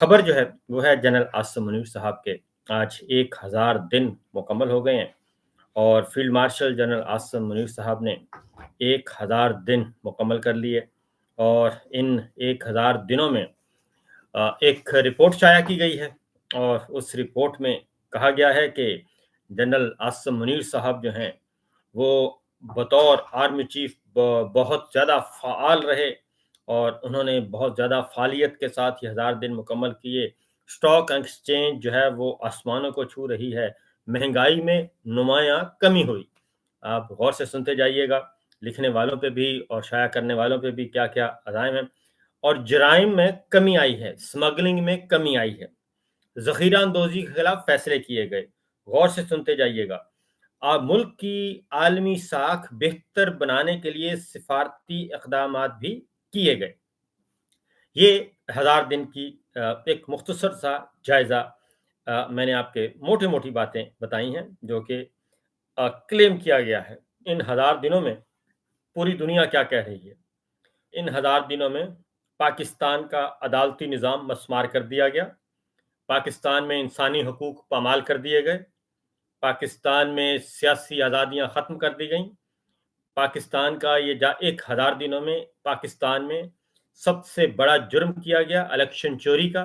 خبر جو ہے وہ ہے جنرل عاصم منیر صاحب کے آج 1000 دن مکمل ہو گئے ہیں، اور field marshal general Asim Munir صاحب نے 1000 دن مکمل کر لیے، اور ان 1000 دنوں میں ایک رپورٹ شائع کی گئی ہے، اور اس رپورٹ میں کہا گیا ہے کہ جنرل عاصم منیر صاحب جو ہیں وہ بطور آرمی چیف بہت زیادہ فعال رہے، اور انہوں نے بہت زیادہ فعالیت کے ساتھ یہ 1000 دن مکمل کیے۔ اسٹاک ایکسچینج جو ہے وہ آسمانوں کو چھو رہی ہے، مہنگائی میں نمایاں کمی ہوئی۔ آپ غور سے سنتے جائیے گا، لکھنے والوں پہ بھی اور شائع کرنے والوں پہ بھی کیا کیا عزائم ہیں۔ اور جرائم میں کمی آئی ہے، سمگلنگ میں کمی آئی ہے، ذخیرہ اندوزی کے خلاف فیصلے کیے گئے۔ غور سے سنتے جائیے گا۔ ملک کی عالمی ساکھ بہتر بنانے کے لیے سفارتی اقدامات بھی کیے گئے۔ یہ 1000 دن کی ایک مختصر سا جائزہ میں نے آپ کے موٹی موٹی باتیں بتائی ہیں جو کہ کلیم کیا گیا ہے۔ ان 1000 دنوں میں پوری دنیا کیا کہہ رہی ہے؟ ان 1000 دنوں میں پاکستان کا عدالتی نظام مسمار کر دیا گیا، پاکستان میں انسانی حقوق پامال کر دیے گئے، پاکستان میں سیاسی آزادیاں ختم کر دی گئیں، پاکستان کا یہ 1000 دنوں میں پاکستان میں سب سے بڑا جرم کیا گیا الیکشن چوری کا،